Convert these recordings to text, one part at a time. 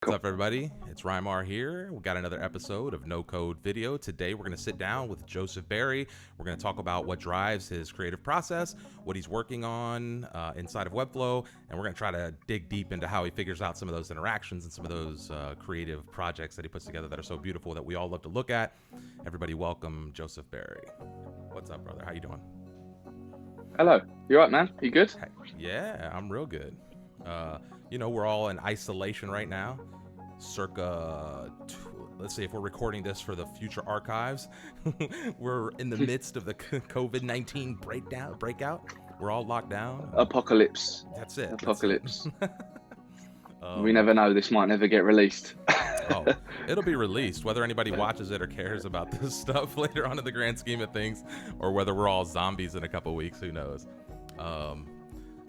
What's up, everybody? It's Rymar here. We got another episode of No Code Video. Today, we're going to sit down with Joseph Berry. We're going to talk about what drives his creative process, what he's working on inside of Webflow, and we're going to try to dig deep into how he figures out some of those interactions and some of those creative projects that he puts together that are so beautiful that we all love to look at. Everybody, welcome Joseph Berry. What's up, brother? How you doing? Hello. You all right, man? You good? Hey, yeah, I'm real good. We're all in isolation right now. Let's see, if we're recording this for the future archives, we're in the midst of the COVID-19 breakout. We're all locked down. Apocalypse. That's it. Apocalypse. We never know. This might never get released. It'll be released, whether anybody watches it or cares about this stuff later on in the grand scheme of things, or whether we're all zombies in a couple weeks. Who knows?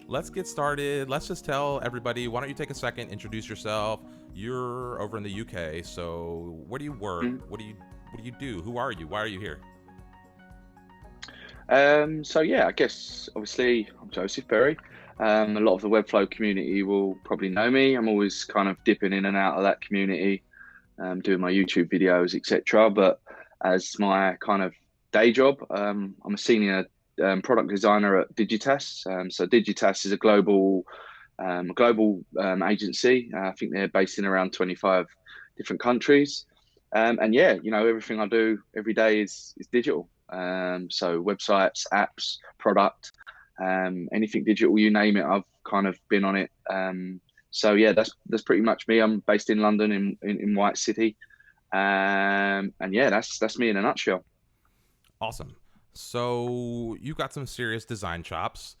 Let's get started. Let's just tell everybody, why don't you take a second, introduce yourself. You're over in the UK, so where do you work? What do you do? Who are you? Why are you here? I guess obviously I'm Joseph Berry. A lot of the Webflow community will probably know me. I'm always kind of dipping in and out of that community, doing my YouTube videos, etc. But as my kind of day job, I'm a senior product designer at Digitas. So Digitas is a global agency. I think they're based in around 25 different countries. Everything I do every day is digital. So websites, apps, product, anything digital, you name it, I've kind of been on it. That's pretty much me. I'm based in London in White City. That's me in a nutshell. Awesome. So you've got some serious design chops.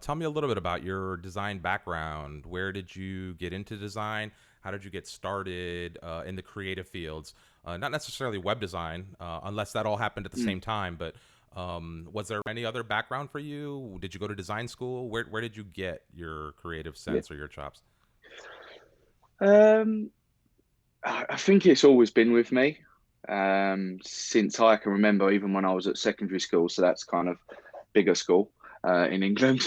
Tell me a little bit about your design background. Where did you get into design? How did you get started in the creative fields? Not necessarily web design, unless that all happened at the same time, but was there any other background for you? Did you go to design school? Where did you get your creative sense or your chops? I think it's always been with me. Since I can remember, even when I was at secondary school, so that's kind of bigger school in England.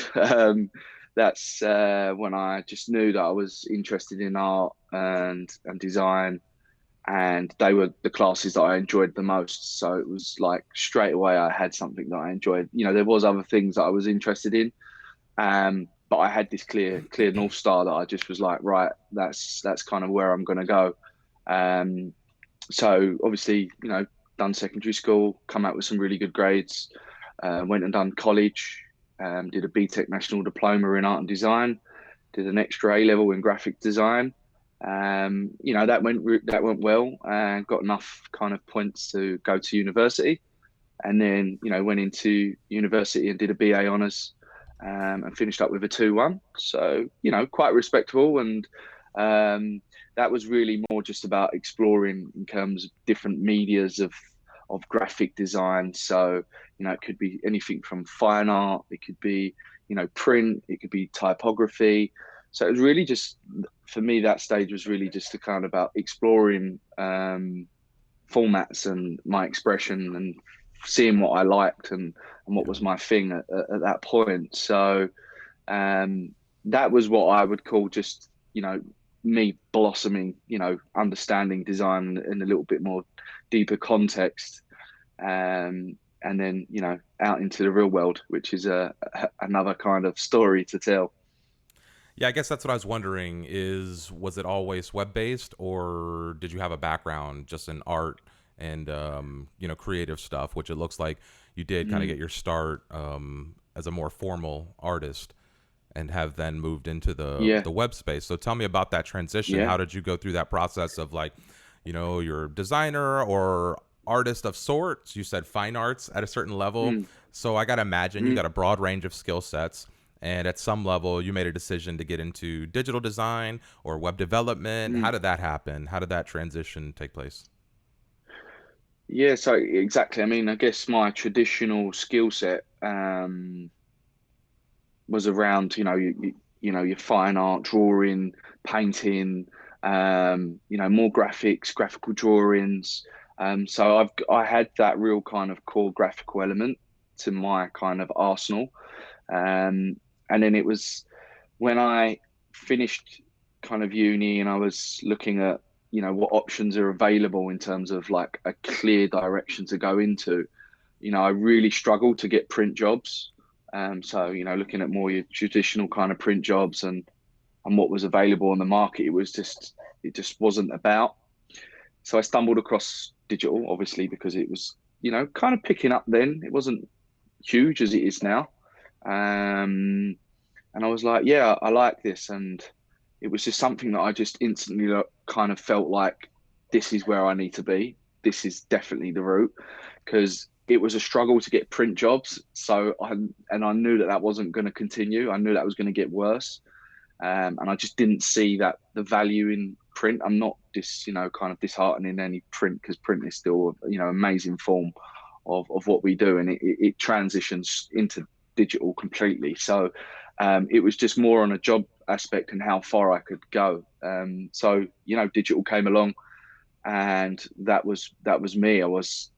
That's when I just knew that I was interested in art and design, and they were the classes that I enjoyed the most. So it was like straight away I had something that I enjoyed. There was other things that I was interested in, but I had this clear North Star that I just was like, right, that's kind of where I'm going to go. So obviously, done secondary school, come out with some really good grades, went and done college, did a BTEC National Diploma in Art and Design, did an extra A-level in graphic design. That went well and got enough kind of points to go to university. And then, went into university and did a BA honours and finished up with a 2-1. So, quite respectable. And that was really more just about exploring in terms of different medias of graphic design. So, it could be anything from fine art, it could be, print, it could be typography. So it was really just, for me, that stage was really just to kind of about exploring formats and my expression and seeing what I liked and what was my thing at that point. So that was what I would call just, me blossoming, understanding design in a little bit more deeper context. And then, out into the real world, which is another kind of story to tell. Yeah, I guess that's what I was wondering was it always web-based, or did you have a background just in art and, creative stuff, which it looks like you did kind of get your start as a more formal artist and have then moved into the web space. So tell me about that transition. Yeah. How did you go through that process of you're a designer or artist of sorts? You said fine arts at a certain level. So I got to imagine you got a broad range of skill sets. And at some level, you made a decision to get into digital design or web development. How did that happen? How did that transition take place? Yeah, so exactly. I mean, I guess my traditional skill set was around, your fine art, drawing, painting, more graphics, graphical drawings. So I had that real kind of core graphical element to my kind of arsenal. And then it was when I finished kind of uni and I was looking at, what options are available in terms of like a clear direction to go into, I really struggled to get print jobs. So, looking at more your traditional kind of print jobs and what was available on the market, it just wasn't about. So I stumbled across digital, obviously, because it was, kind of picking up then. It wasn't huge as it is now. Um, and I was like, yeah, I like this. And it was just something that I just instantly kind of felt like this is where I need to be. This is definitely the route because it was a struggle to get print jobs. And I knew that that wasn't going to continue. I knew that was going to get worse. And I just didn't see that the value in print. I'm not kind of disheartening any print because print is still, amazing form of what we do. And it transitions into digital completely. So it was just more on a job aspect and how far I could go. So digital came along, and that was me. I was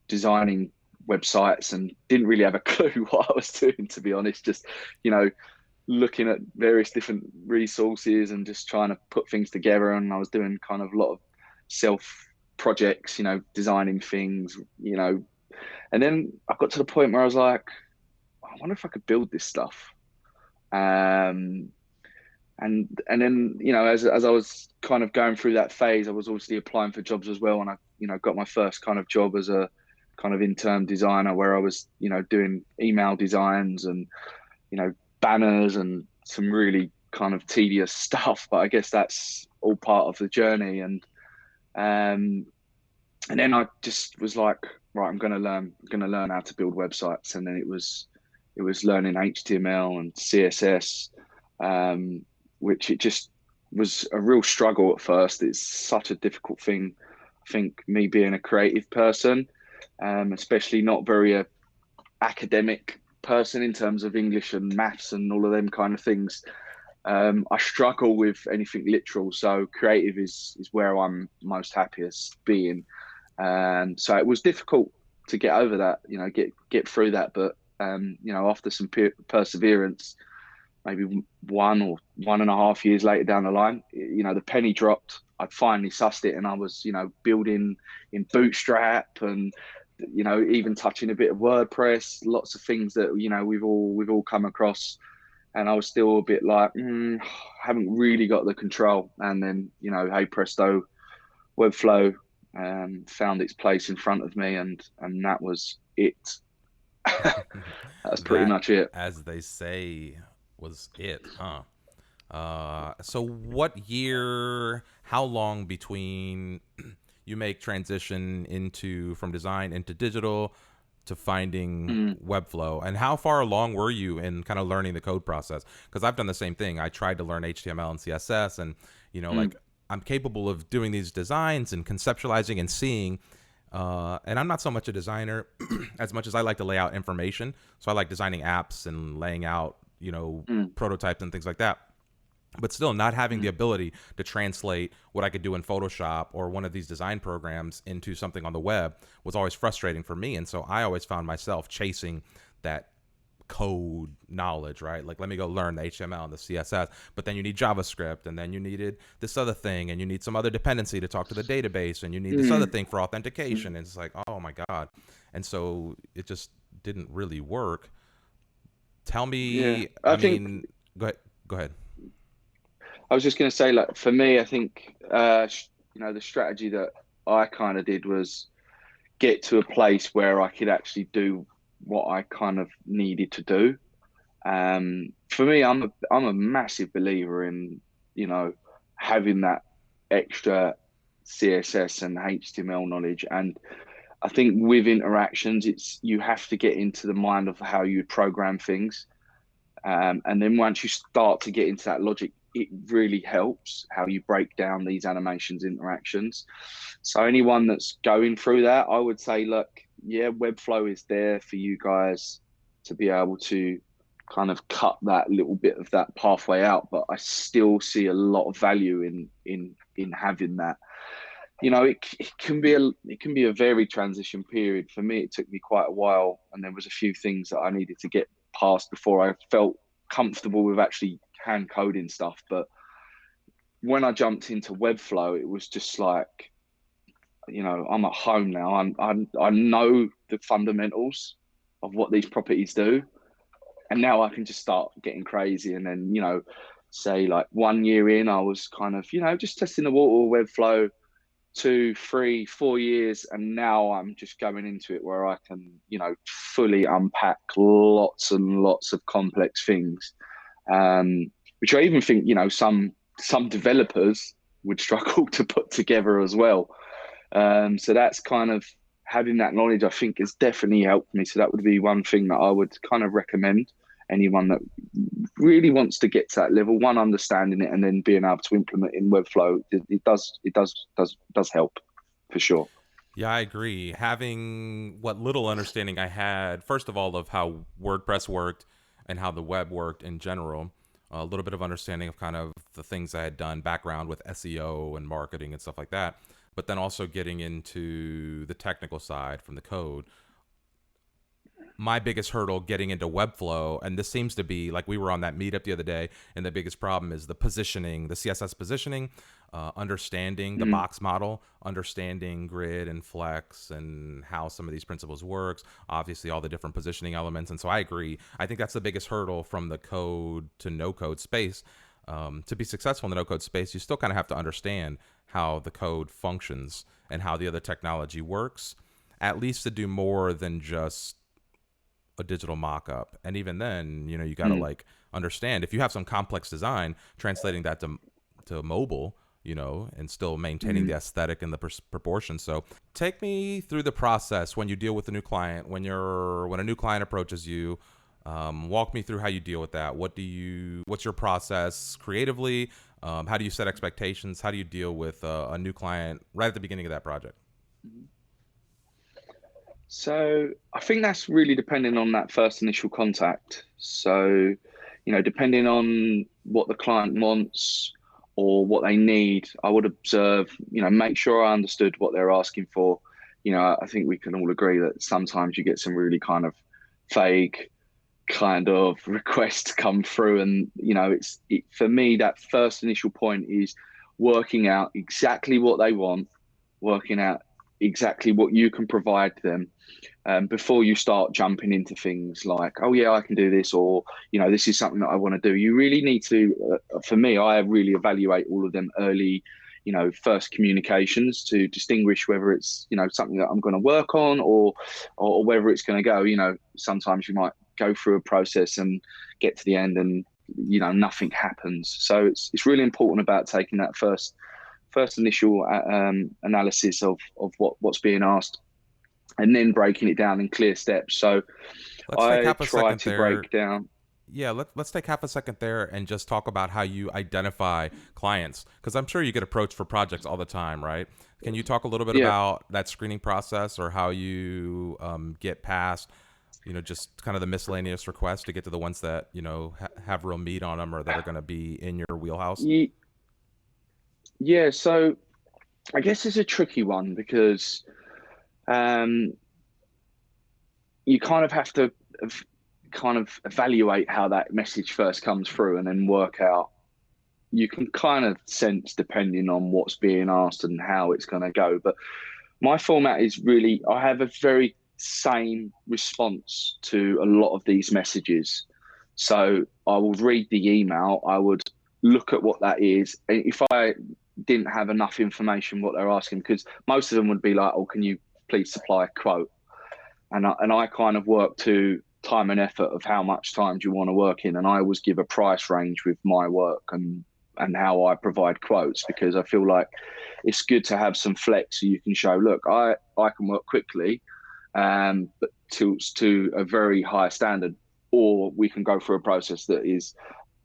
designing websites and didn't really have a clue what I was doing, to be honest. Just you know looking at various different resources and just trying to put things together. And I was doing kind of a lot of self projects, designing things, and then I got to the point where I was like, I wonder if I could build this stuff. Um, and then as I was kind of going through that phase, I was obviously applying for jobs as well, and I got my first kind of job as a kind of intern designer where I was doing email designs and banners and some really kind of tedious stuff. But I guess that's all part of the journey. Um, and then I just was like, right, I'm gonna learn how to build websites. And then it was learning HTML and CSS, which it just was a real struggle at first. It's such a difficult thing. I think me being a creative person, especially not very academic person in terms of English and maths and all of them kind of things. I struggle with anything literal, so creative is where I'm most happiest being. So it was difficult to get over that, get through that, but after some perseverance, maybe 1 or 1.5 years later down the line, the penny dropped. I'd finally sussed it, and I was, building in Bootstrap and even touching a bit of WordPress, lots of things that we've all come across. And I was still a bit like, haven't really got the control. And then hey presto, Webflow found its place in front of me, and that was it. That's pretty That, much it. as they say, was it, huh? So what year, how long between you make transition into from design into digital to finding Mm, Webflow, and how far along were you in kind of learning the code process? Because I've done the same thing. I tried to learn HTML and CSS, and mm, like I'm capable of doing these designs and conceptualizing and seeing. And I'm not so much a designer as much as I like to lay out information. So I like designing apps and laying out, mm, prototypes and things like that. But still, not having the mm, ability to translate what I could do in Photoshop or one of these design programs into something on the web was always frustrating for me. And so I always found myself chasing that code knowledge, right? Like, let me go learn the HTML and the CSS, but then you need JavaScript, and then you needed this other thing, and you need some other dependency to talk to the database, and you need this other mm, thing for mm. authentication. And it's like, oh my God. And so it just didn't really work. Tell Yeah, me, I I think mean, go ahead. Go ahead. I was just going to say, like, for me, I think, the strategy that I kind of did was get to a place where I could actually do what I kind of needed to do. For me, I'm a massive believer in, you know, having that extra CSS and HTML knowledge. And I think with interactions, you have to get into the mind of how you program things. And then once you start to get into that logic, it really helps how you break down these animations interactions. So anyone that's going through that, I would say, look, yeah, Webflow is there for you guys to be able to kind of cut that little bit of that pathway out. But I still see a lot of value in having that. It can be a very transition period. For me, it took me quite a while, and there was a few things that I needed to get past before I felt comfortable with actually hand coding stuff. But when I jumped into Webflow, it was just like, I'm at home now. I know the fundamentals of what these properties do, and now I can just start getting crazy. And then, say like 1 year in, I was kind of, just testing the water with Webflow. 2, 3, 4 years, and now I'm just going into it where I can, fully unpack lots and lots of complex things, which I even think, some developers would struggle to put together as well. So that's kind of having that knowledge, I think, has definitely helped me. So that would be one thing that I would kind of recommend anyone that really wants to get to that level, one, understanding it, and then being able to implement in Webflow. It does help for sure. Yeah, I agree. Having what little understanding I had, first of all, of how WordPress worked and how the web worked in general, a little bit of understanding of kind of the things I had done, background with SEO and marketing and stuff like that. But then also getting into the technical side from the code. My biggest hurdle getting into Webflow, and this seems to be like we were on that meetup the other day, and the biggest problem is the positioning, the CSS positioning, understanding the Mm, box model, understanding grid and flex, and how some of these principles works. Obviously, all the different positioning elements, and so I agree. I think that's the biggest hurdle from the code to no code space. To be successful in the no code space, you still kind of have to understand how the code functions and how the other technology works, at least to do more than just a digital mock-up. And even then, you got to mm, like understand if you have some complex design, translating that to mobile, and still maintaining the mm. aesthetic and the proportions. So take me through the process when you deal with a new client, when a new client approaches you. Walk me through how you deal with that. What's your process creatively? How do you set expectations? How do you deal with a new client right at the beginning of that project? So I think that's really depending on that first initial contact. So, depending on what the client wants or what they need, I would observe, make sure I understood what they're asking for. I think we can all agree that sometimes you get some really kind of vague kind of requests come through. And, for me, that first initial point is working out exactly what they want, working out exactly what you can provide them, before you start jumping into things like, oh yeah, I can do this, or this is something that I want to do. You really need to, for me, I really evaluate all of them early, first communications to distinguish whether it's something that I'm going to work on, or whether it's going to go. Sometimes you might go through a process and get to the end and nothing happens. So it's really important about taking that first initial analysis of what's being asked, and then breaking it down in clear steps. So Let's take I half a try second to there. break down. Yeah, let's take half a second there and just talk about how you identify clients, because I'm sure you get approached for projects all the time, right? Can you talk a little bit Yeah, about that screening process, or how you get past, just kind of the miscellaneous requests to get to the ones that have real meat on them, or that are going to be in your wheelhouse? yeah. So I guess it's a tricky one because um, you kind of have to kind of evaluate how that message first comes through, and then work out. You can kind of sense depending on what's being asked and how it's going to go. But my format is really, I have a very same response to a lot of these messages. So I will read the email, I would look at what that is. And if I didn't have enough information what they're asking, because most of them would be like, oh, can you please supply a quote? And I kind of work to time and effort of how much time do you want to work in. And I always give a price range with my work and how I provide quotes, because I feel like it's good to have some flex so you can show, look, I can work quickly, but to a very high standard, or we can go through a process that is,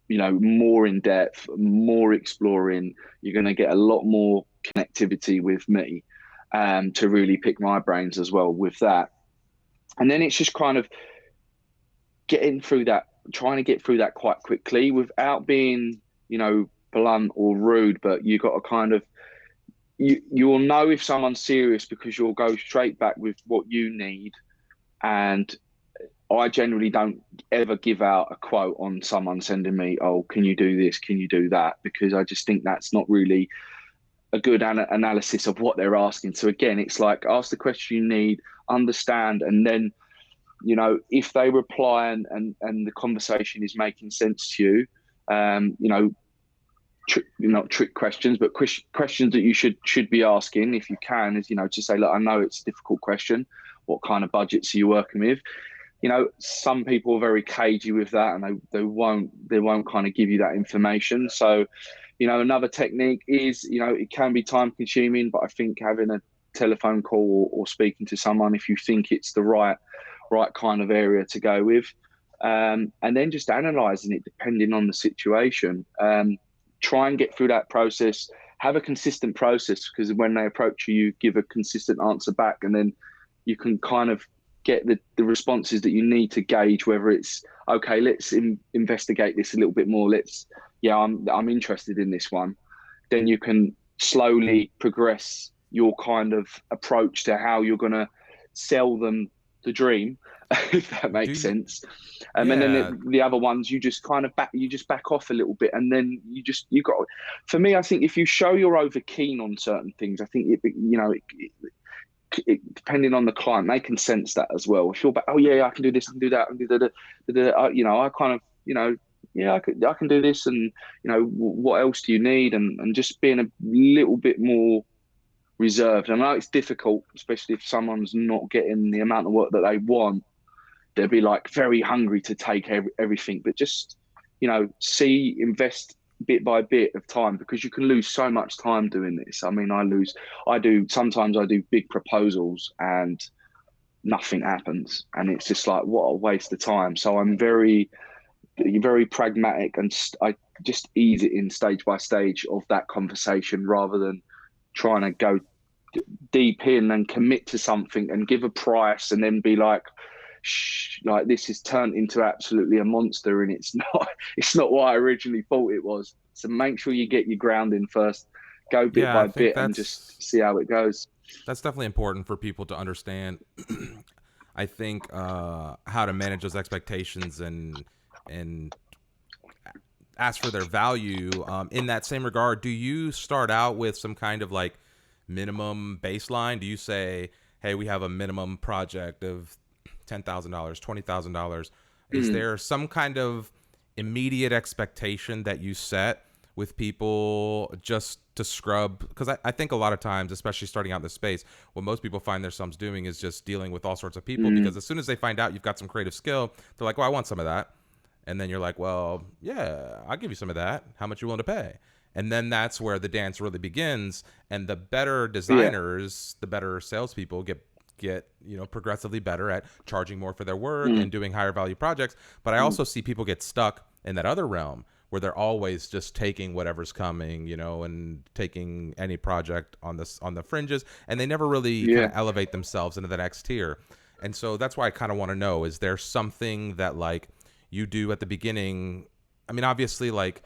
more in depth, more exploring. You're going to get a lot more connectivity with me, to really pick my brains as well with that. And then it's just kind of getting through that, trying to get through that quite quickly without being, blunt or rude, but you got to kind of, you'll know if someone's serious because you'll go straight back with what you need, and I generally don't ever give out a quote on someone sending me, oh, can you do this? Can you do that? Because I just think that's not really a good analysis of what they're asking. So again, it's like ask the question you need, understand, and then if they reply and the conversation is making sense to you, not trick questions, but questions that you should be asking if you can is to say, look, I know it's a difficult question. What kind of budgets are you working with? Some people are very cagey with that, and they won't kind of give you that information. So, another technique is, it can be time consuming, but I think having a telephone call or speaking to someone if you think it's the right kind of area to go with, and then just analysing it depending on the situation. Try and get through that process. Have a consistent process, because when they approach you, you give a consistent answer back, and then you can kind of get the responses that you need to gauge whether it's okay. Let's investigate this a little bit more. Yeah, I'm interested in this one. Then you can slowly progress your kind of approach to how you're going to sell them the dream, if that Do makes you, sense. And then yeah, the other ones, you just kind of back off a little bit, and then you got. For me, I think if you show you're over keen on certain things, I think depending on the client, they can sense that as well. If you're back, oh yeah, I can do this, I can do that, I can do that. I kind of, yeah, I can do this, and what else do you need? And just being a little bit more reserved. I know it's difficult, especially if someone's not getting the amount of work that they want. They'll be like very hungry to take everything, but just invest bit by bit of time, because you can lose so much time doing this. I mean, sometimes I do big proposals and nothing happens, and it's just like, what a waste of time. So I'm very pragmatic, and I just ease it in stage by stage of that conversation, rather than trying to go deep in and commit to something and give a price and then be like, shh, like this is turned into absolutely a monster, and it's not what I originally thought it was. So make sure you get your grounding first, go bit yeah, I by think bit, and just see how it goes. that's definitely important for people to understand. I think how to manage those expectations and ask for their value. In that same regard, do you start out with some kind of like minimum baseline? Do you say, hey, we have a minimum project of $10,000, $20,000? Is Mm, there some kind of immediate expectation that you set with people just to scrub? Because I think a lot of times, especially starting out in this space, what most people find themselves doing is just dealing with all sorts of people, because mm, as soon as they find out you've got some creative skill, they're like, well, I want some of that. And then you're like, well, yeah, I'll give you some of that. How much you willing to pay? And then that's where the dance really begins. And the better yeah. designers, the better salespeople get progressively better at charging more for their work Mm, and doing higher value projects. But I mm, also see people get stuck in that other realm where they're always just taking whatever's coming, and taking any project on the fringes, and they never really kind yeah. of elevate themselves into the next tier. And so that's why I kind of want to know, is there something that like you do at the beginning? I mean, obviously, like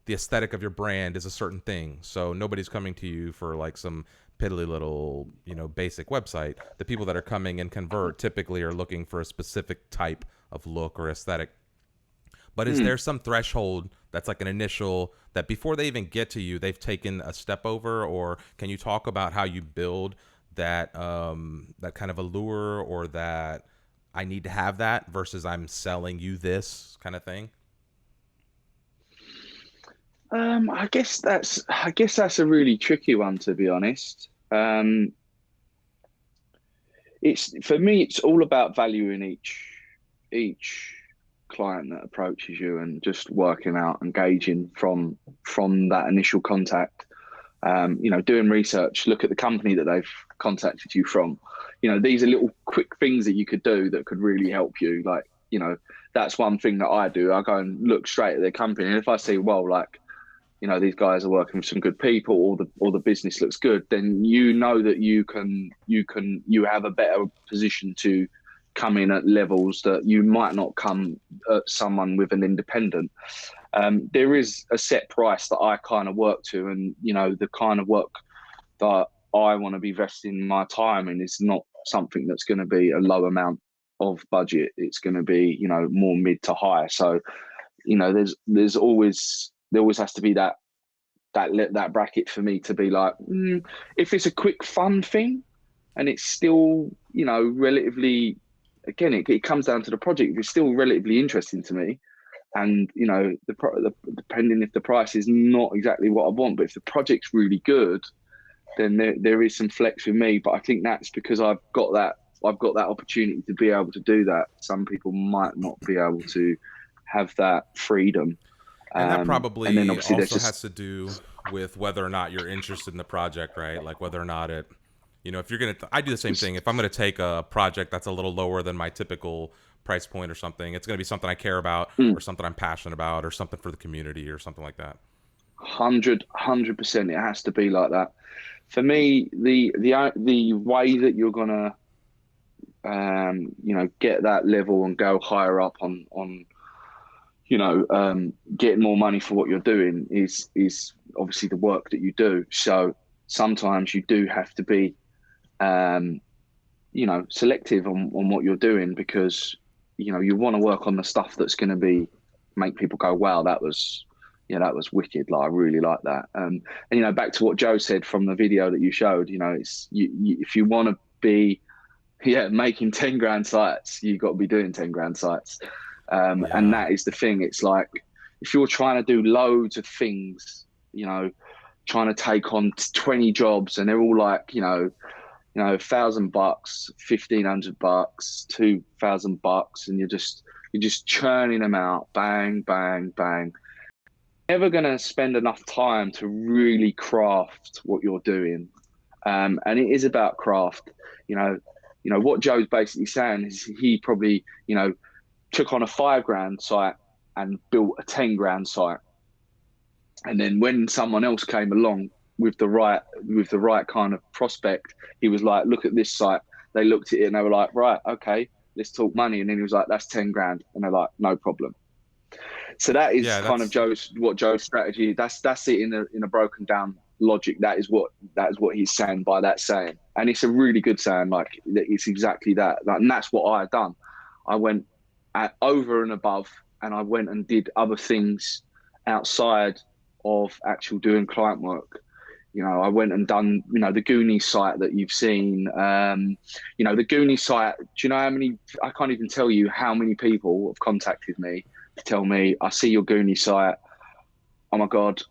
the aesthetic of your brand is a certain thing, so nobody's coming to you for like some piddly little, basic website. The people that are coming and convert typically are looking for a specific type of look or aesthetic. But is Mm. there some threshold that's like an initial, that before they even get to you, they've taken a step over? Or can you talk about how you build that kind of allure, or that I need to have that versus I'm selling you this kind of thing? I guess that's a really tricky one, to be honest. It's for me, it's all about valuing each client that approaches you, and just working out, engaging from that initial contact. Doing research, look at the company that they've contacted you from. These are little quick things that you could do that could really help you. Like, that's one thing that I do. I go and look straight at their company, and if I see, well, like, these guys are working with some good people, or the business looks good, then that you have a better position to come in at levels that you might not come at someone with an independent. There is a set price that I kind of work to, and the kind of work that I want to be investing my time in is not something that's going to be a low amount. of budget. It's going to be, more mid to high. So, there's always, there always has to be that bracket for me to be like, if it's a quick fun thing and it's still, relatively, again, it comes down to the project. If it's still relatively interesting to me, and depending if the price is not exactly what I want, but if the project's really good, then there is some flex with me. But I think that's because I've got that opportunity to be able to do that. Some people might not be able to have that freedom. And that And then probably obviously there's also just has to do with whether or not you're interested in the project, right? Like whether or not it, if you're going to, I do the same thing. If I'm going to take a project that's a little lower than my typical price point or something, it's going to be something I care about or something I'm passionate about or something for the community or something like that. 100%. It has to be like that. For me, the way that you're gonna get that level and go higher up on getting more money for what you're doing is obviously the work that you do. So sometimes you do have to be selective on what you're doing, because you want to work on the stuff that's going to be make people go, wow, that was wicked. Like, I really like that. And back to what Joe said from the video that you showed, it's if you want to be, making 10 grand sites, you got to be doing 10 grand sites. And Yeah. that is the thing. It's like, if you're trying to do loads of things, trying to take on 20 jobs and they're all like, $1,000, $1,500, $2,000, and you're just churning them out, bang, bang, bang. Never going to spend enough time to really craft what you're doing. And it is about craft. What Joe's basically saying is he probably, took on a 5 grand site and built a 10 grand site. And then when someone else came along with the right kind of prospect, he was like, look at this site. They looked at it and they were like, right, okay, let's talk money. And then he was like, that's 10 grand. And they're like, no problem. So that is Yeah, kind of that's Joe's strategy. That's it in a broken down logic. That is what he's saying by that saying. And it's a really good saying. Like, it's exactly that. Like, and that's what I had done. I went over and above, and I went and did other things outside of actual doing client work. I went and done, the Goonies site that you've seen. The Goonies site, do you know how many, I can't even tell you how many people have contacted me to tell me, I see your Goonies site. Oh my God,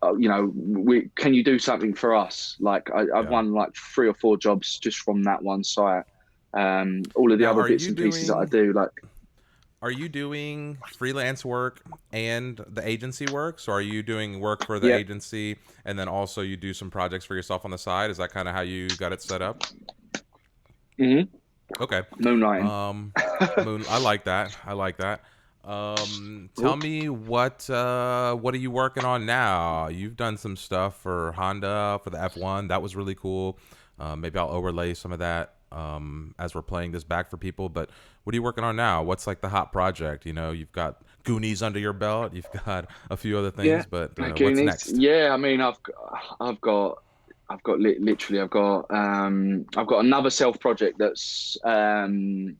can you do something for us? Like, I've yeah. won like 3 or 4 jobs just from that one site. All of the Now, other bits and pieces that I do, like, are you doing freelance work and the agency work? So are you doing work for the yeah. agency and then also you do some projects for yourself on the side? Is that kind of how you got it set up? hmm Okay. Moonlighting. Um, I like that. I like that. Tell Cool. me what are you working on now? You've done some stuff for Honda for the F1. That was really cool. Maybe I'll overlay some of that as we're playing this back for people. But what are you working on now? What's like the hot project? You've got Goonies under your belt. You've got a few other Yeah, things, but what's Goonies. next? Yeah, I mean, I've got literally, I've got another self project that's in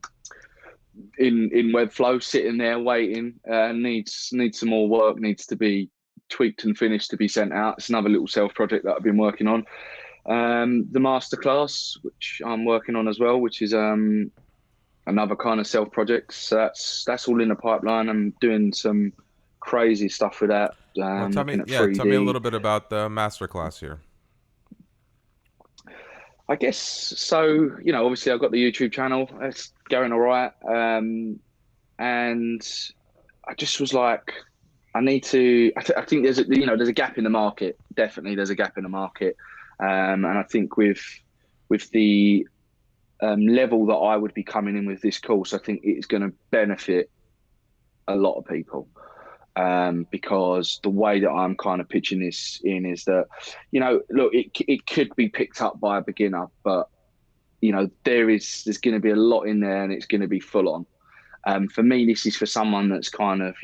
Webflow, sitting there waiting. Needs some more work. Needs to be tweaked and finished to be sent out. It's another little self project that I've been working on. The masterclass, which I'm working on as well, which is another kind of self project. So that's all in the pipeline. I'm doing some crazy stuff with that. Well, Looking at tell me a 3D. little bit about the masterclass here. I guess so. Obviously, I've got the YouTube channel. It's going all right. And I just was like, I need to. I think there's a gap in the market. Definitely, there's a gap in the market. And I think with the level that I would be coming in with this course, I think it's going to benefit a lot of people. Because the way that I'm kind of pitching this in is that, look, it could be picked up by a beginner, but there's going to be a lot in there, and it's going to be full on. For me, this is for someone that's kind of,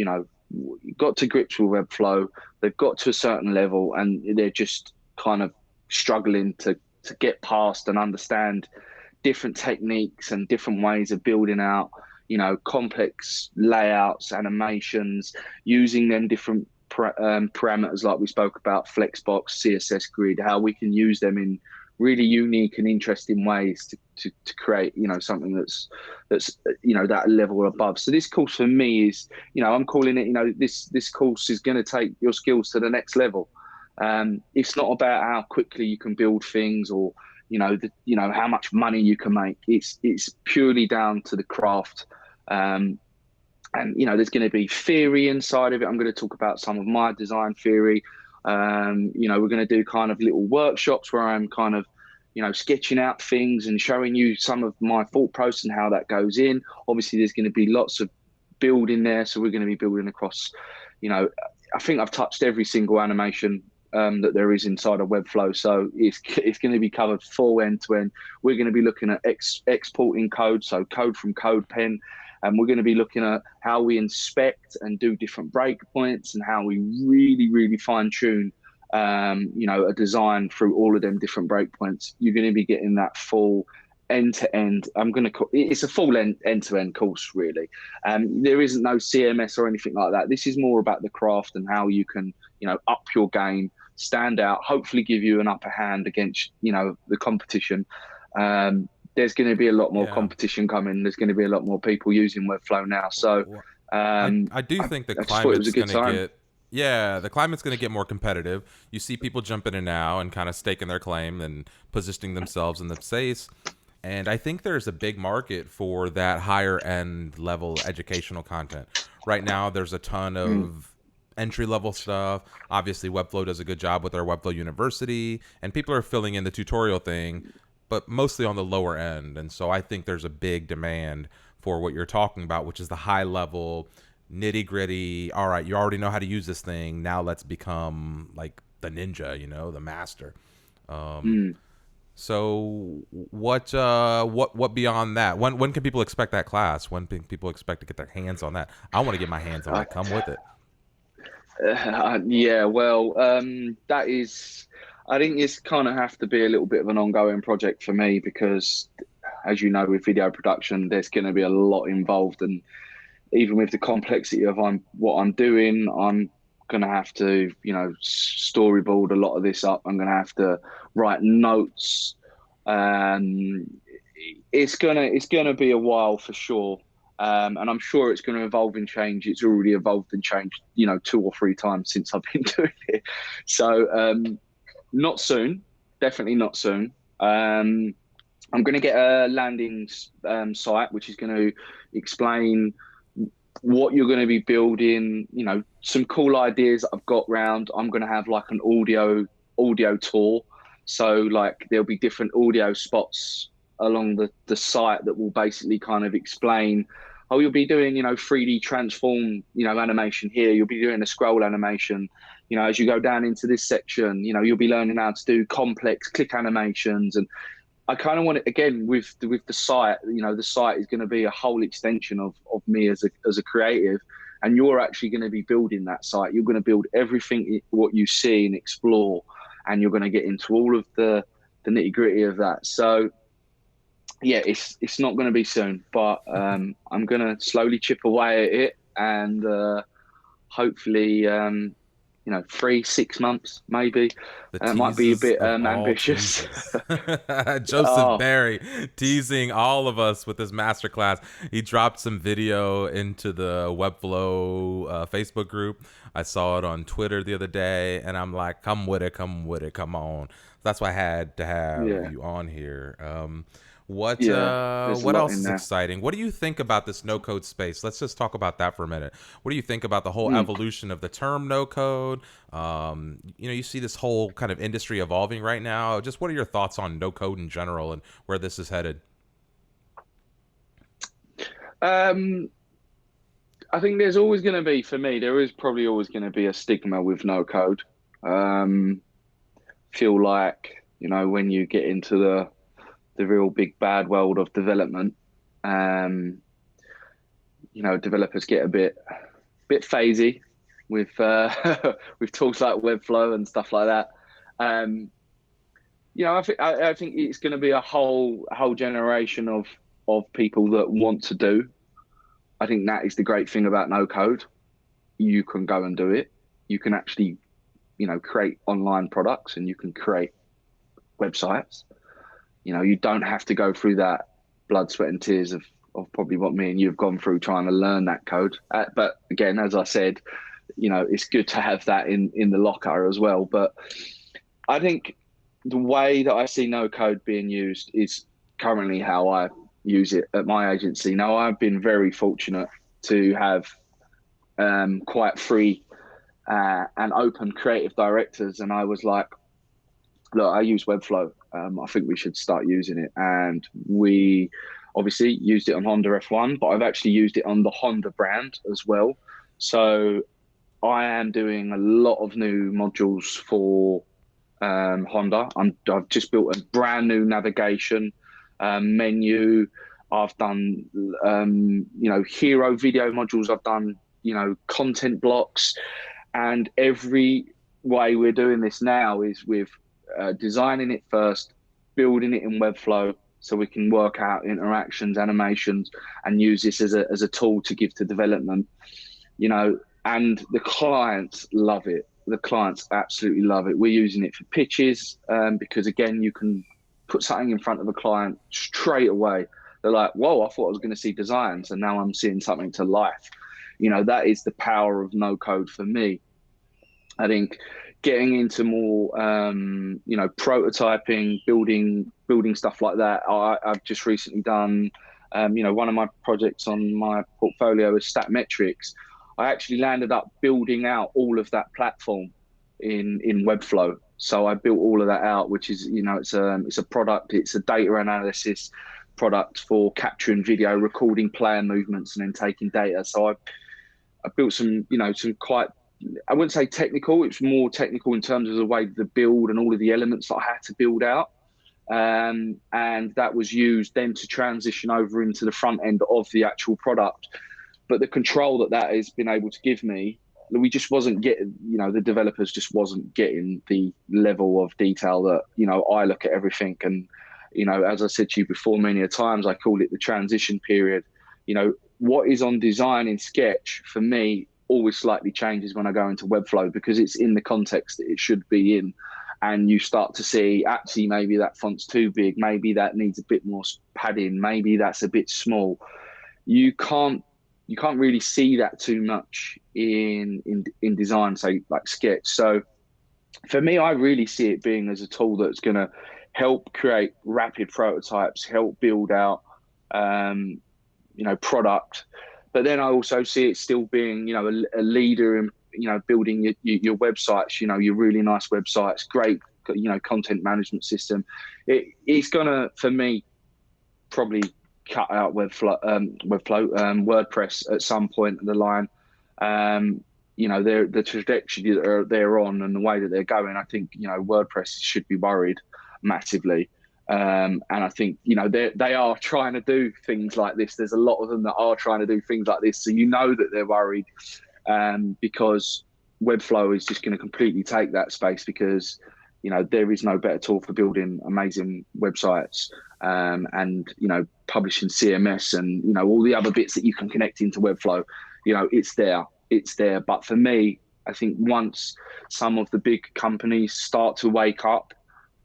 got to grips with Webflow. They've got to a certain level, and they're just kind of struggling to get past and understand different techniques and different ways of building out, complex layouts, animations, using them different parameters like we spoke about, Flexbox, CSS Grid, how we can use them in really unique and interesting ways to create, something that's that level above. So this course for me is, I'm calling it, this course is going to take your skills to the next level. It's not about how quickly you can build things or how much money you can make. It's purely down to the craft. And there's going to be theory inside of it. I'm going to talk about some of my design theory. We're going to do kind of little workshops where I'm kind of sketching out things and showing you some of my thought process and how that goes in. Obviously there's going to be lots of building there, so we're going to be building across, I think I've touched every single animation that there is inside of Webflow. So it's going to be covered full end to end. We're going to be looking at exporting code, so code from CodePen, and we're going to be looking at how we inspect and do different breakpoints and how we really, really fine tune, a design through all of them different breakpoints. You're going to be getting that full end to end. It's a full end to end course, really. There isn't no CMS or anything like that. This is more about the craft and how you can, up your game, stand out, hopefully give you an upper hand against, the competition. There's going to be a lot more Yeah. competition coming. There's going to be a lot more people using Webflow now. So Well, I um, I do think the I just thought it was a climate's good gonna time. get yeah, the climate's gonna get more competitive. You see people jumping in now and kind of staking their claim and positioning themselves in the space. And I think there's a big market for that higher end level educational content. Right now, there's a ton Mm, of entry level stuff. Obviously, Webflow does a good job with their Webflow University, and people are filling in the tutorial thing, but mostly on the lower end. And so I think there's a big demand for what you're talking about, which is the high level, nitty gritty. All right, you already know how to use this thing. Now let's become like the ninja, the master. Um, mm. so what beyond that? When can people expect that class? When can people expect to get their hands on that? I want to get my hands on I, that. Come with it. yeah, well, that is, I think it's kind of have to be a little bit of an ongoing project for me because, as you know, with video production, there's going to be a lot involved, and even with the complexity of what I'm doing, I'm gonna have to, storyboard a lot of this up. I'm gonna have to write notes. Um, it's gonna be a while for sure, and I'm sure it's going to evolve and change. It's already evolved and changed, 2 or 3 times since I've been doing it. So not soon, definitely not soon. I'm going to get a landing site which is going to explain what you're going to be building, some cool ideas that I've got round. I'm going to have like an audio tour. So like there'll be different audio spots along the site that will basically kind of explain, oh, you'll be doing, 3D transform, animation here. You'll be doing a scroll animation. As you go down into this section, you'll be learning how to do complex click animations. And I kind of want it again with the site. The site is going to be a whole extension of me as a creative, and you're actually going to be building that site. You're going to build everything what you see and explore, and you're going to get into all of the nitty gritty of that. So yeah, it's not going to be soon, but I'm going to slowly chip away at it, and hopefully 3 6 months maybe. The It might be a teases bit of all ambitious. teases. Joseph Oh Barry teasing all of us with his masterclass. He dropped some video into the Webflow Facebook group. I saw it on Twitter the other day, and I'm like, come with it, come with it, come on. That's why I had to have yeah, you on here. What yeah. uh, There's a what lot else in is there. exciting? What do you think about this no code space? Let's just talk about that for a minute. What do you think about the whole Mm. evolution of the term no code? You see this whole kind of industry evolving right now. Just what are your thoughts on no code in general and where this is headed? Um, I think there's always going to be, for me, there is probably always going to be a stigma with no code. Um, feel like, when you get into the real big bad world of development, um, developers get a bit phasey with with tools like Webflow and stuff like that. Um, I think it's going to be a whole generation of people that want to do. I think that is the great thing about no code. You can go and do it. You can actually, create online products and you can create websites. You don't have to go through that blood, sweat, and tears of probably what me and you have gone through trying to learn that code. But again, as I said, it's good to have that in the locker as well. But I think the way that I see no code being used is currently how I use it at my agency. Now, I've been very fortunate to have quite free and open creative directors, and I was like, look, I use Webflow. I think we should start using it. And we obviously used it on Honda F1, but I've actually used it on the Honda brand as well. So I am doing a lot of new modules for Honda. I've just built a brand new navigation menu. I've done, hero video modules. I've done, content blocks. And every way we're doing this now is with designing it first, building it in Webflow so we can work out interactions, animations, and use this as a tool to give to development. And the clients love it. The clients absolutely love it. We're using it for pitches because, again, you can put something in front of a client straight away. They're like, whoa, I thought I was going to see designs, and now I'm seeing something to life. That is the power of no code for me. I think getting into more, prototyping, building stuff like that. I've just recently done, one of my projects on my portfolio is Statmetrics. I actually landed up building out all of that platform in Webflow. So I built all of that out, which is, it's a product, it's a data analysis product for capturing video, recording player movements, and then taking data. So I built some quite, I wouldn't say technical, it's more technical in terms of the way the build and all of the elements that I had to build out. And that was used then to transition over into the front end of the actual product. But the control that has been able to give me, we just wasn't getting, the developers just wasn't getting the level of detail that, I look at everything. And, as I said to you before many a times, I call it the transition period. What is on design in Sketch for me always slightly changes when I go into Webflow because it's in the context that it should be in. And you start to see, actually, maybe that font's too big. Maybe that needs a bit more padding. Maybe that's a bit small. You can't really see that too much in design, say like Sketch. So for me, I really see it being as a tool that's going to help create rapid prototypes, help build out, product. But then I also see it still being, a leader in, building your websites, your really nice websites, great, content management system. It's going to, for me, probably cut out WordPress at some point in the line. The trajectory that they're on and the way that they're going, I think, WordPress should be worried massively. And I think, they are trying to do things like this. There's a lot of them that are trying to do things like this. So that they're worried because Webflow is just going to completely take that space because, there is no better tool for building amazing websites and, publishing CMS and, all the other bits that you can connect into Webflow. It's there. But for me, I think once some of the big companies start to wake up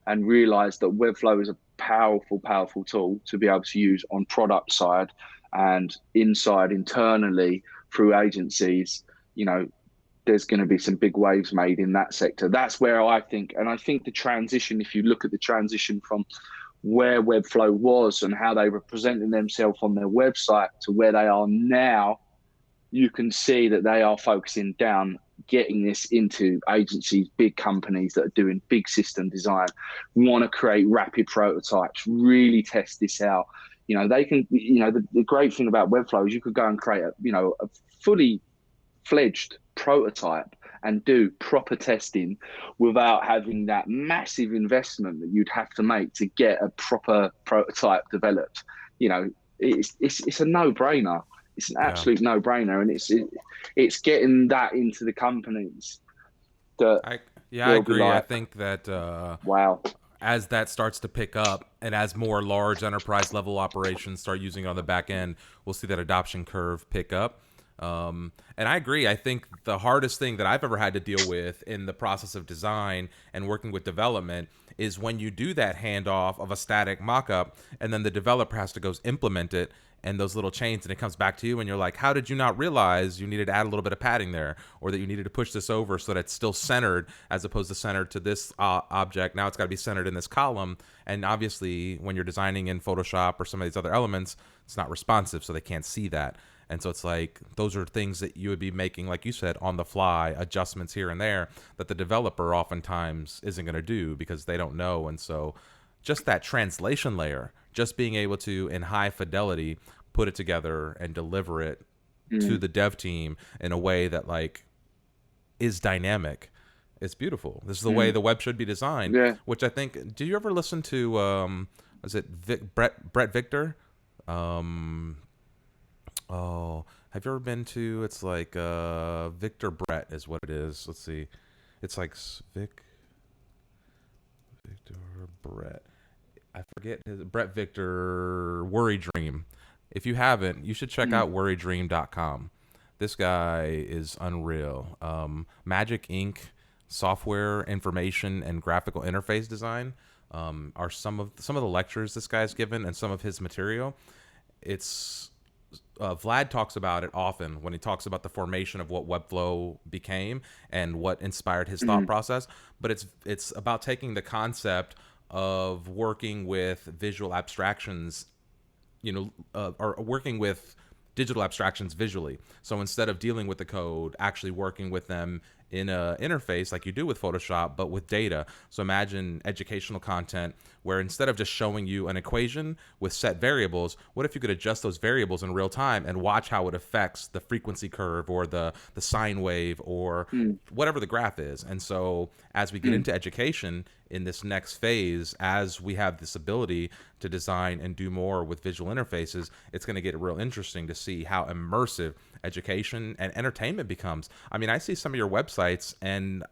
and realize that Webflow is a powerful, powerful tool to be able to use on product side and inside internally through agencies, there's going to be some big waves made in that sector. That's where I think the transition, if you look at the transition from where Webflow was and how they were presenting themselves on their website to where they are now, you can see that they are focusing down, getting this into agencies, big companies that are doing big system design, want to create rapid prototypes, really test this out. They can, the great thing about Webflow is you could go and create a fully fledged prototype and do proper testing without having that massive investment that you'd have to make to get a proper prototype developed. It's a no-brainer. It's an Yeah. absolute no-brainer, and it's getting that into the companies that I yeah, I they'll be agree. I like, think that wow. as that starts to pick up and as more large enterprise level operations start using it on the back end, we'll see that adoption curve pick up. And I agree. I think the hardest thing that I've ever had to deal with in the process of design and working with development is when you do that handoff of a static mockup and then the developer has to go implement it and those little chains and it comes back to you and you're like, how did you not realize you needed to add a little bit of padding there, or that you needed to push this over so that it's still centered as opposed to centered to this object. Now it's got to be centered in this column. And obviously when you're designing in Photoshop or some of these other elements, it's not responsive, so they can't see that. And so it's like those are things that you would be making, like you said, on the fly adjustments here and there that the developer oftentimes isn't going to do because they don't know. And so just that translation layer, just being able to, in high fidelity, put it together and deliver it to the dev team in a way that like is dynamic. It's beautiful. This is the way the web should be designed. Yeah. Which I think. Do you ever listen to? Was it Brett Victor? Oh, have you ever been to? It's like Victor Brett is what it is. Let's see. It's like Victor Brett. I forget his Brett Victor Worry Dream. If you haven't, you should check out worrydream.com. This guy is unreal. Magic Ink software information and graphical interface design are some of the lectures this guy's given and some of his material. It's Vlad talks about it often when he talks about the formation of what Webflow became and what inspired his thought process. But it's about taking the concept of working with visual abstractions, or working with digital abstractions visually. So instead of dealing with the code, actually working with them in a interface like you do with Photoshop, but with data. So imagine educational content where instead of just showing you an equation with set variables, what if you could adjust those variables in real time and watch how it affects the frequency curve or the sine wave or whatever the graph is. And so as we get into education in this next phase, as we have this ability to design and do more with visual interfaces, it's going to get real interesting to see how immersive education and entertainment becomes. I mean, I see some of your websites and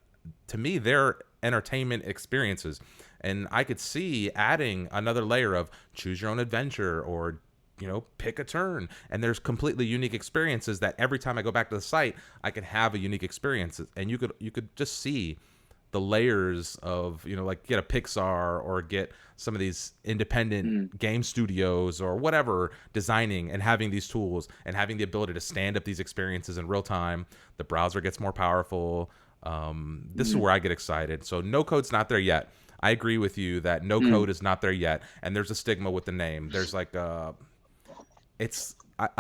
to me, they're entertainment experiences. And I could see adding another layer of choose your own adventure or, pick a turn. And there's completely unique experiences that every time I go back to the site, I can have a unique experience. And you could just see the layers of, like get a Pixar or get some of these independent game studios or whatever designing and having these tools and having the ability to stand up these experiences in real time. The browser gets more powerful. This is where I get excited. So no code's not there yet. I agree with you that no code is not there yet. And there's a stigma with the name. There's like I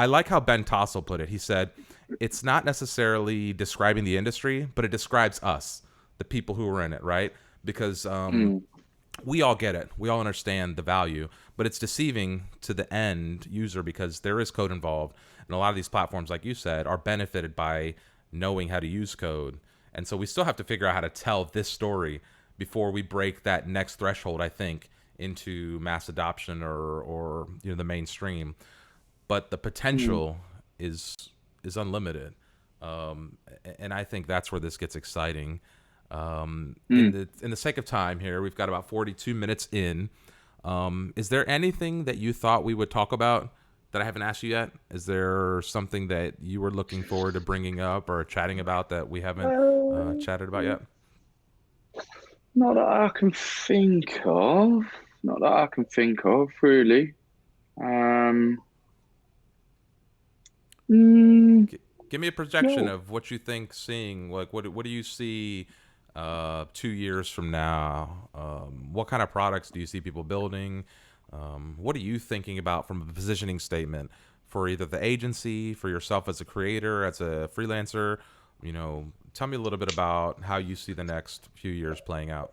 like how Ben Tossell put it. He said, it's not necessarily describing the industry, but it describes us, the people who are in it, right? Because we all get it. We all understand the value, but it's deceiving to the end user because there is code involved. And a lot of these platforms, like you said, are benefited by knowing how to use code. And so we still have to figure out how to tell this story before we break that next threshold, I think, into mass adoption or the mainstream. But the potential is unlimited. And I think that's where this gets exciting. In the sake of time here, we've got about 42 minutes in. Is there anything that you thought we would talk about that I haven't asked you yet? Is there something that you were looking forward to bringing up or chatting about that we haven't chatted about yet? Not that I can think of. Not that I can think of, really. Um, mm, Give me a projection no. of what you think seeing. Like, what do you see 2 years from now? What kind of products do you see people building? What are you thinking about from a positioning statement for either the agency, for yourself as a creator, as a freelancer? Tell me a little bit about how you see the next few years playing out.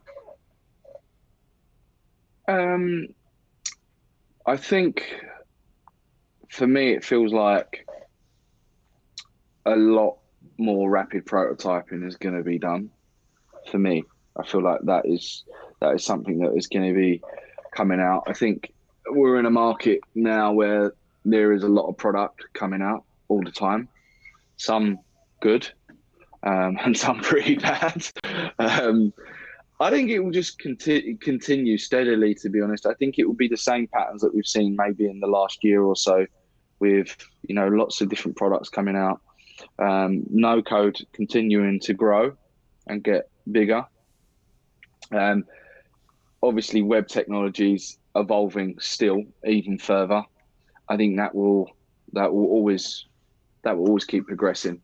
Um, I think for me, it feels like a lot more rapid prototyping is going to be done. For me, I feel like that is something that is going to be coming out. I think we're in a market now where there is a lot of product coming out all the time. Some good, and some pretty bad. Um, I think it will just continue steadily, to be honest. I think it will be the same patterns that we've seen maybe in the last year or so with, lots of different products coming out. No code continuing to grow and get bigger. Um, Obviously, web technologies evolving still even further. I think that will always that will always keep progressing.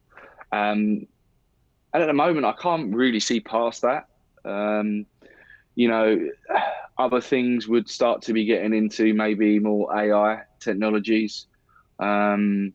Um, and at the moment, I can't really see past that. Um, you know, Other things would start to be getting into maybe more AI technologies. Um,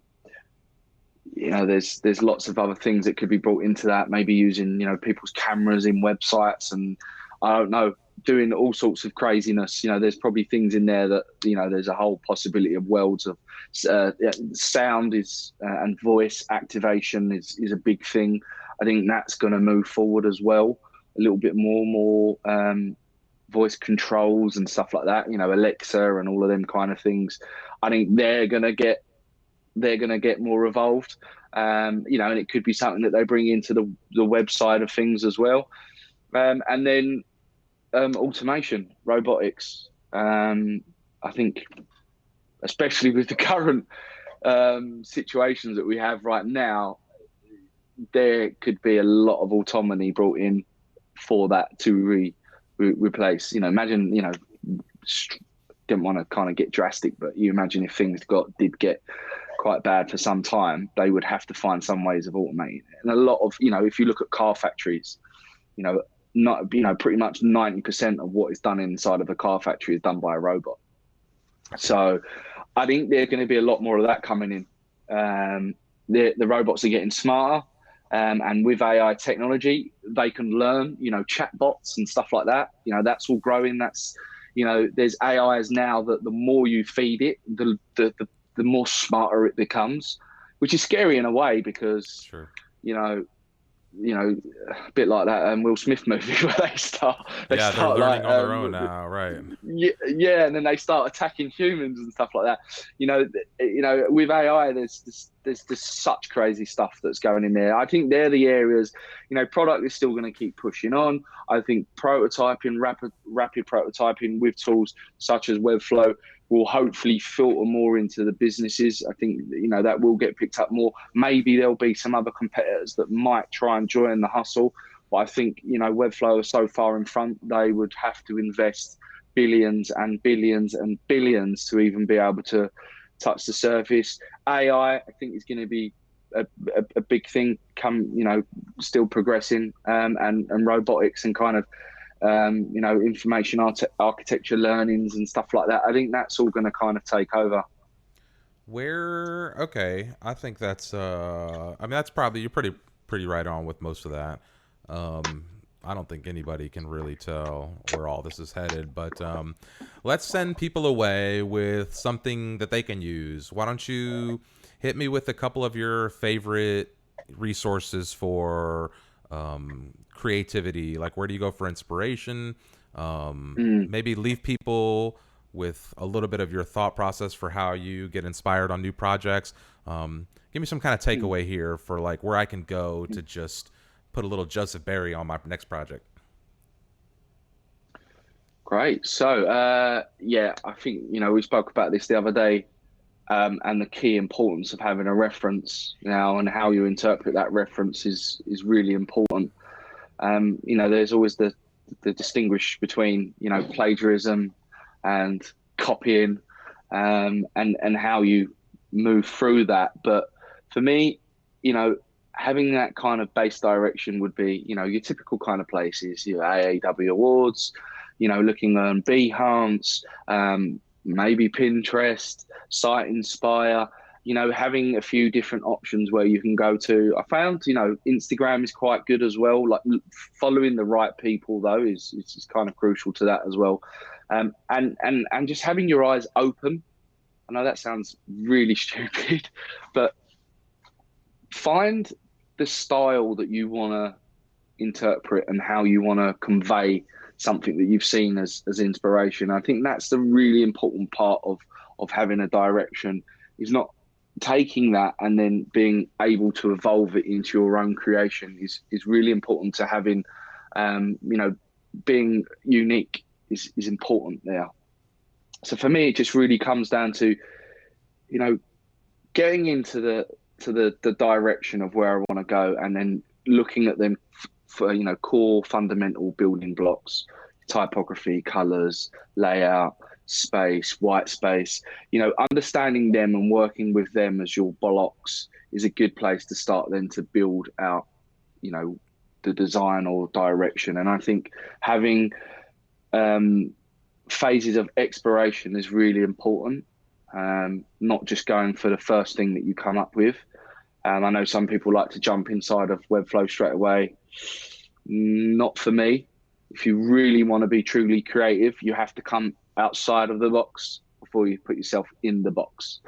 there's lots of other things that could be brought into that. Maybe using people's cameras in websites, and I don't know, doing all sorts of craziness. There's probably things in there that there's a whole possibility of worlds of yeah, sound is and voice activation is a big thing. I think that's going to move forward as well a little bit more voice controls and stuff like that. Alexa and all of them kind of things. I think they're gonna get more evolved. And it could be something that they bring into the web side of things as well. And then automation, robotics. I think, especially with the current situations that we have right now, there could be a lot of autonomy brought in for that to replace. Imagine, didn't want to kind of get drastic, but you imagine if things did get quite bad for some time, they would have to find some ways of automating it. And a lot of, if you look at car factories, not pretty much 90% of what is done inside of a car factory is done by a robot. So I think there's going to be a lot more of that coming in. The robots are getting smarter, and with AI technology, they can learn. Chatbots and stuff like that. That's all growing. There's AIs now that the more you feed it, the more smarter it becomes, which is scary in a way because Sure. you know a bit like that Will Smith movie where they Yeah, they're start like learning on their own now, right? yeah, and then they start attacking humans and stuff like that. With AI, there's such crazy stuff that's going in there. I think they're the areas. Product is still going to keep pushing on. I think prototyping, rapid prototyping with tools such as Webflow will hopefully filter more into the businesses. I think that will get picked up more. Maybe there'll be some other competitors that might try and join the hustle, but I think Webflow are so far in front, they would have to invest billions and billions and billions to even be able to touch the surface. AI, I think, is going to be a big thing. Still progressing, and robotics and kind of information architecture learnings and stuff like that. I think that's all going to kind of take over. Okay, I think that's I mean that's probably you're pretty right on with most of that. Um I don't think anybody can really tell where all this is headed, but let's send people away with something that they can use. Why don't you hit me with a couple of your favorite resources for creativity? Like, where do you go for inspiration? Mm, Maybe leave people with a little bit of your thought process for how you get inspired on new projects. Give me some kind of mm, takeaway here for like where I can go to just put a little Joseph Berry on my next project. great. So, yeah, I think, we spoke about this the other day, and the key importance of having a reference now and how you interpret that reference is really important. There's always the distinguish between, plagiarism and copying, and how you move through that. But for me, you know, having that kind of base direction would be, your typical kind of places, your AAW awards, looking on Behance, maybe Pinterest, Site Inspire, having a few different options where you can go to. I found, Instagram is quite good as well. Like following the right people though is kind of crucial to that as well. And just having your eyes open. I know that sounds really stupid, but find the style that you want to interpret and how you want to convey something that you've seen as inspiration. I think that's the really important part of having a direction, is not taking that and then being able to evolve it into your own creation is really important to having, um, you know, being unique is important there. So for me, it just really comes down to, you know, getting into the direction of where I want to go, and then looking at them for, you know, core fundamental building blocks: typography, colors, layout, space, white space. You know, understanding them and working with them as your blocks is a good place to start then to build out, you know, the design or direction. And I think having phases of exploration is really important. Not just going for the first thing that you come up with. I know some people like to jump inside of Webflow straight away. Not for me. If you really want to be truly creative, you have to come outside of the box before you put yourself in the box.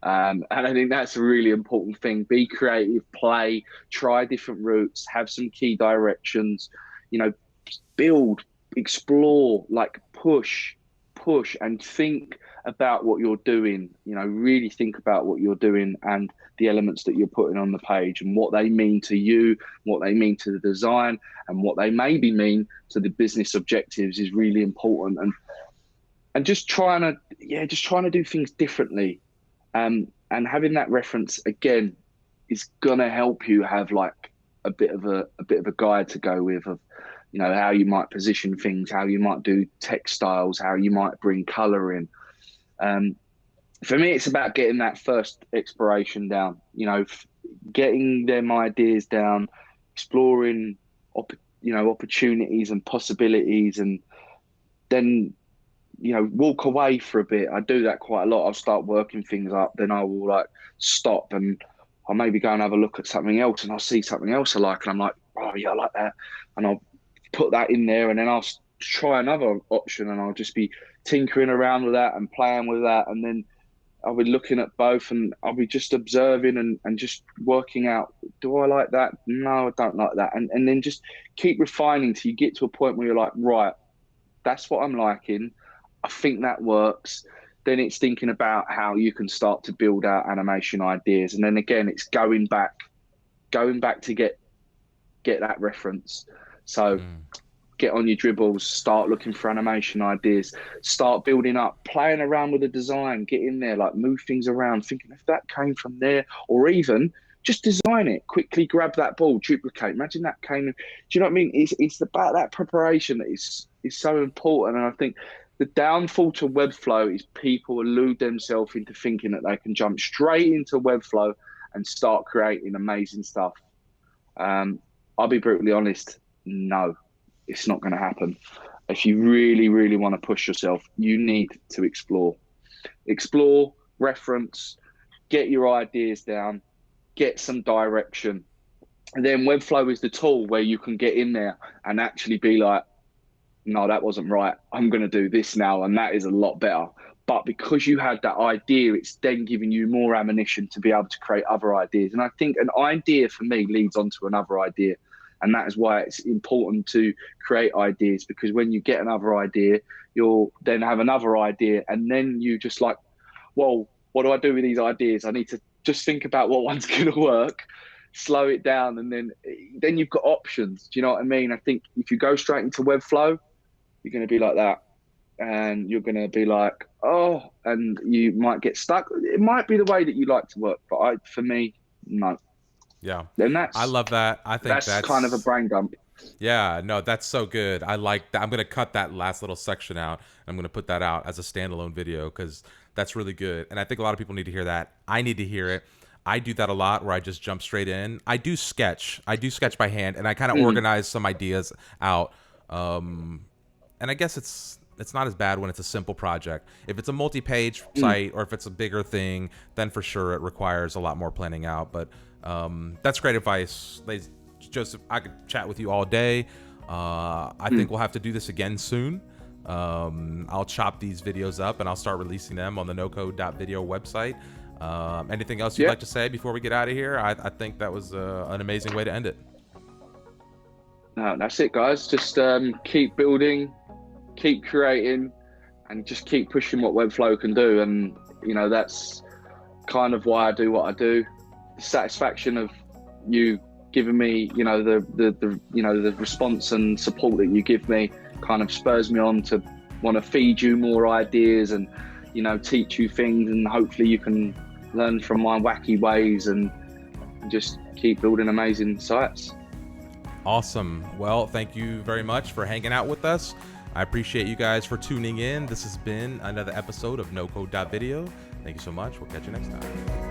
And I think that's a really important thing. Be creative, play, try different routes, have some key directions, you know, build, explore, like push, and think about what you're doing. You know, really think about what you're doing and the elements that you're putting on the page and what they mean to you, what they mean to the design, and what they maybe mean to the business objectives is really important. And just trying to do things differently. And having that reference again is gonna help you have like a bit of a guide to go with of, you know, how you might position things, how you might do textiles, how you might bring color in. For me, it's about getting that first exploration down, you know, getting them ideas down, exploring, opportunities and possibilities, and then, you know, walk away for a bit. I do that quite a lot. I'll start working things up, then I will like stop and I'll maybe go and have a look at something else, and I'll see something else I like, and I'm like, oh yeah, I like that, and I'll put that in there, and then I'll try another option, and I'll just be tinkering around with that and playing with that, and then I'll be looking at both, and I'll be just observing and just working out, do I like that? No, I don't like that. And then just keep refining till you get to a point where you're like, right, that's what I'm liking. I think that works. Then it's thinking about how you can start to build out animation ideas. And then again, it's going back to get that reference. So get on your dribbles, start looking for animation ideas, start building up, playing around with the design, get in there, like move things around, thinking if that came from there, or even just design it, quickly grab that ball, duplicate. Imagine that came in. Do you know what I mean? It's about that preparation that is so important. And I think the downfall to Webflow is people elude themselves into thinking that they can jump straight into Webflow and start creating amazing stuff. I'll be brutally honest, no. It's not going to happen. If you really, really want to push yourself, you need to explore, reference, get your ideas down, get some direction. And then Webflow is the tool where you can get in there and actually be like, no, that wasn't right. I'm going to do this now. And that is a lot better. But because you had that idea, it's then giving you more ammunition to be able to create other ideas. And I think an idea for me leads on to another idea. And that is why it's important to create ideas, because when you get another idea, you'll then have another idea. And then you just like, well, what do I do with these ideas? I need to just think about what one's going to work, slow it down. And then you've got options. Do you know what I mean? I think if you go straight into Webflow, you're going to be like that. And you're going to be like, oh, and you might get stuck. It might be the way that you like to work. But for me, no. Yeah. Then I love that. I think that's kind of a brain dump. Yeah, no, that's so good. I like that. I'm going to cut that last little section out. I'm going to put that out as a standalone video because that's really good. And I think a lot of people need to hear that. I need to hear it. I do that a lot where I just jump straight in. I do sketch by hand, and I kind of organize some ideas out. And I guess it's not as bad when it's a simple project. If it's a multi-page site or if it's a bigger thing, then for sure it requires a lot more planning out. But that's great advice. Joseph, I could chat with you all day. I think we'll have to do this again soon. I'll chop these videos up and I'll start releasing them on the nocode.video website. Anything else you'd like to say before we get out of here? I think that was an amazing way to end it. No, that's it, guys. Just keep building, keep creating, and just keep pushing what Webflow can do. And you know, that's kind of why I do what I do. The satisfaction of you giving me, you know, the response and support that you give me kind of spurs me on to want to feed you more ideas and, you know, teach you things, and hopefully you can learn from my wacky ways and just keep building amazing sites. Awesome. Well, thank you very much for hanging out with us. I appreciate you guys for tuning in. This has been another episode of No Code Video. Thank you so much. We'll catch you next time.